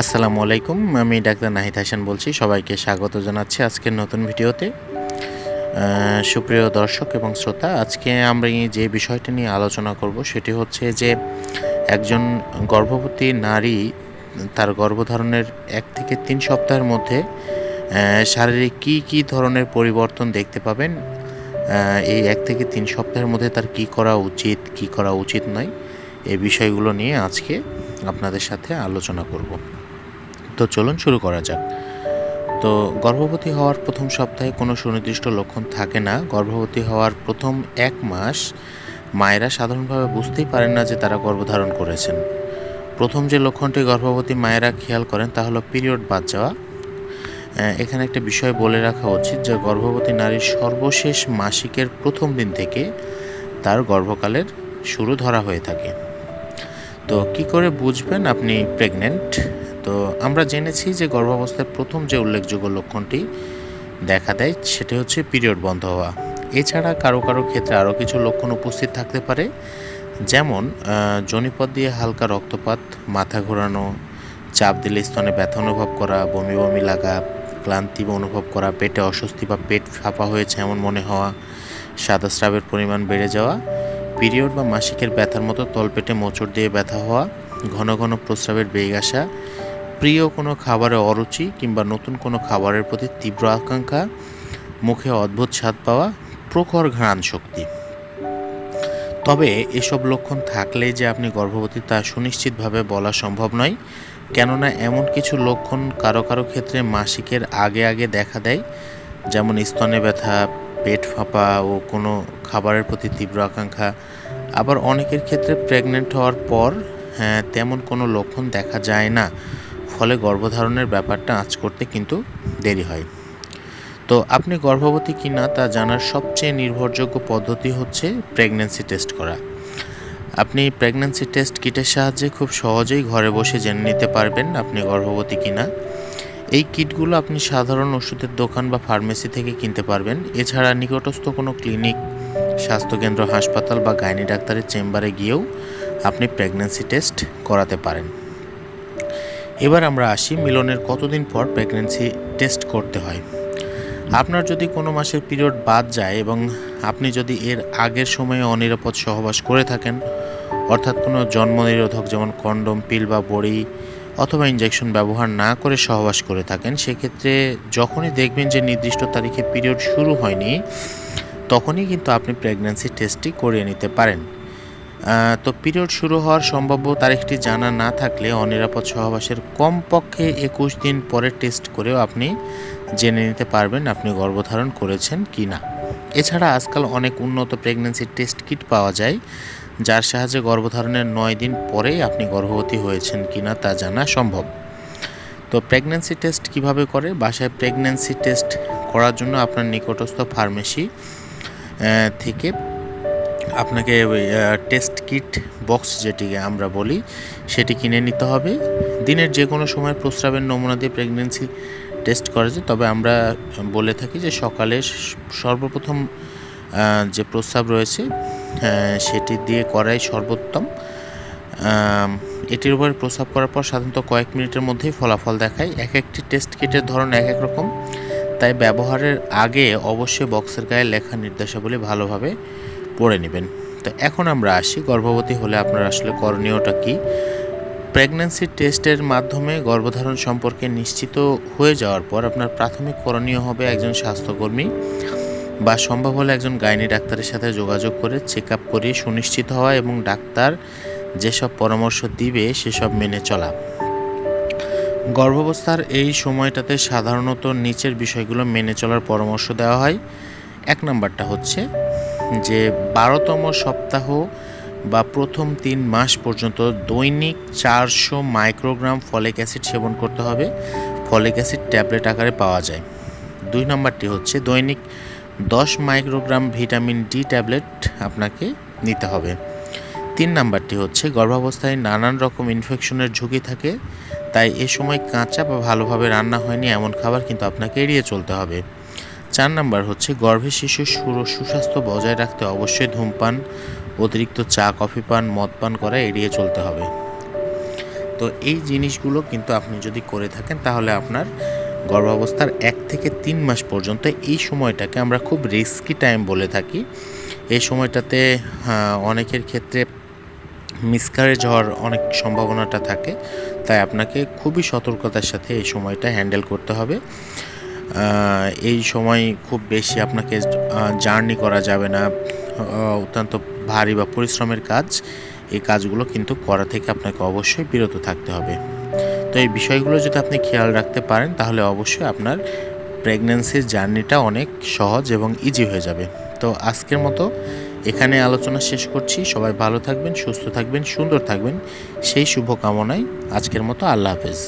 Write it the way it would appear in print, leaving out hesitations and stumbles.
আসসালামু আলাইকুম, আমি ডাক্তার নাহিদ হাসান বলছি। সবাইকে স্বাগত জানাচ্ছি আজকের নতুন ভিডিওতে। সুপ্রিয় দর্শক এবং শ্রোতা, আজকে আমরা যে বিষয়টি নিয়ে আলোচনা করব সেটি হচ্ছে যে একজন গর্ভবতী নারী তার গর্ভধারণের 1 থেকে 3 সপ্তাহের মধ্যে শারীরিক কী ধরনের পরিবর্তন দেখতে পাবেন। এই 1 থেকে 3 সপ্তাহের মধ্যে তার কী করা উচিত, কী করা উচিত নয়, এই বিষয়গুলো নিয়ে আজকে আপনাদের সাথে আলোচনা করব। তো চলুন শুরু করা যাক। তো গর্ভবতী হওয়ার প্রথম সপ্তাহে কোনো সুনির্দিষ্ট লক্ষণ থাকে না। গর্ভবতী হওয়ার প্রথম 1 মাস মায়েরা সাধারণভাবে বুঝতেই পারেন না যে তারা গর্ভধারণ করেছেন। প্রথম যে লক্ষণটি গর্ভবতী মায়েরা খেয়াল করেন তা হলো পিরিয়ড বাদ যাওয়া। এখানে একটা বিষয় বলে রাখা উচিত যে গর্ভবতী নারীর সর্বশেষ মাসিকের প্রথম দিন থেকে তার গর্ভকালের শুরু ধরা হয়ে থাকে। তো কি করে বুঝবেন আপনি প্রেগনেন্ট? তো আমরা জেনেছি যে গর্ভাবস্থায় প্রথম যে উল্লেখযোগ্য লক্ষণটি দেখা দেয় সেটি হচ্ছে পিরিয়ড বন্ধ হওয়া। এছাড়া কারো ক্ষেত্রে আরও কিছু লক্ষণ উপস্থিত থাকতে পারে, যেমন যোনিপথ দিয়ে হালকা রক্তপাত, মাথা ঘোরানো, চাপ দিলে স্তনে ব্যথা অনুভব করা, বমি বমি লাগা, ক্লান্তি অনুভব করা, পেটে অস্বস্তি বা পেট ফাঁপা হয়েছে এমন মনে হওয়া, সাদা স্রাবের পরিমাণ বেড়ে যাওয়া, পিরিয়ড বা মাসিকের ব্যথার মতো তলপেটে মোচড় দিয়ে ব্যথা হওয়া, ঘন ঘন প্রস্রাবের বেগ আসা, প্রিয় কোনো খাবারে অরুচি কিংবা নতুন কোনো খাবারের প্রতি তীব্র আকাঙ্ক্ষা, মুখে অদ্ভুত স্বাদ পাওয়া, প্রখর ঘ্রাণ শক্তি। তবে এসব লক্ষণ থাকলেই যে আপনি গর্ভবতী তা সুনিশ্চিতভাবে বলা সম্ভব নয়, কেননা এমন কিছু লক্ষণ কারো ক্ষেত্রে মাসিকের আগে দেখা দেয়, যেমন স্তনে ব্যথা, পেট ফাঁপা ও কোনো খাবারের প্রতি তীব্র আকাঙ্ক্ষা। আবার অনেকের ক্ষেত্রে প্রেগনেন্ট হওয়ার পর তেমন কোনো লক্ষণ দেখা যায় না, ফলে গর্ভধারণের ব্যাপারটা আঁচ করতে কিন্তু দেরি হয়। তো আপনি গর্ভবতী কিনা তা জানার সবচেয়ে নির্ভরযোগ্য পদ্ধতি হচ্ছে প্রেগন্যান্সি টেস্ট করা। আপনি প্রেগন্যান্সি টেস্ট কিটের সাহায্যে খুব সহজেই ঘরে বসে জেনে নিতে পারবেন আপনি গর্ভবতী কিনা। এই কিটগুলো আপনি সাধারণ ওষুধের দোকান বা ফার্মেসি থেকে কিনতে পারবেন। এছাড়া নিকটস্থ কোনো ক্লিনিক, স্বাস্থ্যকেন্দ্র, হাসপাতাল বা গাইনি ডাক্তারের চেম্বারে গিয়েও আপনি প্রেগন্যান্সি টেস্ট করাতে পারেন। এবার আমরা আসি মিলনের কতদিন পর প্রেগন্যান্সি টেস্ট করতে হয়। আপনার যদি কোনো মাসের পিরিয়ড বাদ যায় এবং আপনি যদি এর আগের সময়ে অনিরাপদ সহবাস করে থাকেন, অর্থাৎ কোনো জন্ম নিরোধক যেমন কন্ডম, পিল বা বড়ি অথবা ইনজেকশন ব্যবহার না করে সহবাস করে থাকেন, সেক্ষেত্রে যখনই দেখবেন যে নির্দিষ্ট তারিখে পিরিয়ড শুরু হয়নি, তখনই কিন্তু আপনি প্রেগন্যান্সি টেস্টটি করিয়ে নিতে পারেন। তো পিরিয়ড শুরু হওয়ার সম্ভাব্য তারিখটি জানা না থাকলে অনিরাপদ সহবাসের কমপক্ষে 21 দিন পরে টেস্ট করেও আপনি জেনে নিতে পারবেন আপনি গর্ভধারণ করেছেন কি না। এছাড়া আজকাল অনেক উন্নত প্রেগন্যান্সি টেস্ট কিট পাওয়া যায়, যার সাহায্যে গর্ভধারণের 9 দিন পরেই আপনি গর্ভবতী হয়েছেন কি না তা জানা সম্ভব। তো প্রেগন্যান্সি টেস্ট কিভাবে করে? বাসায় প্রেগন্যান্সি টেস্ট করার জন্য আপনার নিকটস্থ ফার্মেসি থেকে আপনাকে টেস্ট কিট বক্স, যেটিকে আমরা বলি, সেটি কিনে নিতে হবে। দিনের যে কোনো সময় প্রস্রাবের নমুনা দিয়ে প্রেগন্যান্সি টেস্ট করা যায়, তবে আমরা বলে থাকি যে সকালে সর্বপ্রথম যে প্রস্রাব রয়েছে সেটি দিয়ে করাই সর্বোত্তম। এটির উপরে প্রস্রাব করার পর সাধারণত কয়েক মিনিটের মধ্যেই ফলাফল দেখায়। একটি টেস্ট কিটের ধরন এক রকম, তাই ব্যবহারের আগে অবশ্যই বক্সের গায়ে লেখা নির্দেশাবলী ভালোভাবে পড়ে নেবেন। তো এখন আমরা আসি গর্ভবতী হলে আপনার আসলে করণীয়টা কী। প্রেগন্যান্সি টেস্টের মাধ্যমে গর্ভধারণ সম্পর্কে নিশ্চিত হয়ে যাওয়ার পর আপনার প্রাথমিক করণীয় হবে একজন স্বাস্থ্যকর্মী বা সম্ভব হলে একজন গাইনি ডাক্তারের সাথে যোগাযোগ করে চেক আপ করিয়ে সুনিশ্চিত হওয়া এবং ডাক্তার যেসব পরামর্শ দিবে সেসব মেনে চলা। গর্ভাবস্থার এই সময়টাতে সাধারণত নিচের বিষয়গুলো মেনে চলার পরামর্শ দেওয়া হয়। 1 নম্বরটা হচ্ছে যে 12তম সপ্তাহ বা প্রথম 3 মাস পর্যন্ত দৈনিক 400 মাইক্রোগ্রাম ফলিক অ্যাসিড সেবন করতে হবে। ফলিক অ্যাসিড ট্যাবলেট আকারে পাওয়া যায়। 2 নম্বরটি হচ্ছে দৈনিক 10 মাইক্রোগ্রাম ভিটামিন ডি ট্যাবলেট আপনাকে নিতে হবে। 3 নম্বরটি হচ্ছে গর্ভাবস্থায় নানান রকম ইনফেকশনের ঝুঁকি থাকে, তাই এ সময় কাঁচা বা ভালোভাবে রান্না হয়নি এমন খাবার কিন্তু আপনাকে এড়িয়ে চলতে হবে। 4 নম্বর হচ্ছে গর্ভের শিশুর সুস্বাস্থ্য বজায় রাখতে অবশ্যই ধূমপান, অতিরিক্ত চা, কফি পান, মদ পান করা এড়িয়ে চলতে হবে। তো তো এই জিনিসগুলো কিন্তু আপনি যদি করে থাকেন তাহলে আপনার গর্ভাবস্থার 1 থেকে 3 মাস পর্যন্ত এই সময়টাকে আমরা খুব রিস্কি টাইম বলে থাকি। এই সময়টাতে অনেকের ক্ষেত্রে মিসক্যারেজ হওয়ার অনেক সম্ভাবনাটা থাকে, তাই আপনাকে খুবই সতর্কতার সাথে এই সময়টা হ্যান্ডেল করতে হবে। এই সময় খুব বেশি আপনাকে জার্নি করা যাবে না, অত্যন্ত ভারী বা পরিশ্রমের কাজ, এই কাজগুলো কিন্তু করা থেকে আপনাকে অবশ্যই বিরত থাকতে হবে। তো এই বিষয়গুলো যদি আপনি খেয়াল রাখতে পারেন তাহলে অবশ্যই আপনার প্রেগন্যান্সির জার্নিটা অনেক সহজ এবং ইজি হয়ে যাবে। তো আজকের মতো এখানে আলোচনা শেষ করছি। সবাই ভালো থাকবেন, সুস্থ থাকবেন, সুন্দর থাকবেন, সেই শুভকামনায় আজকের মতো আল্লাহ হাফেজ।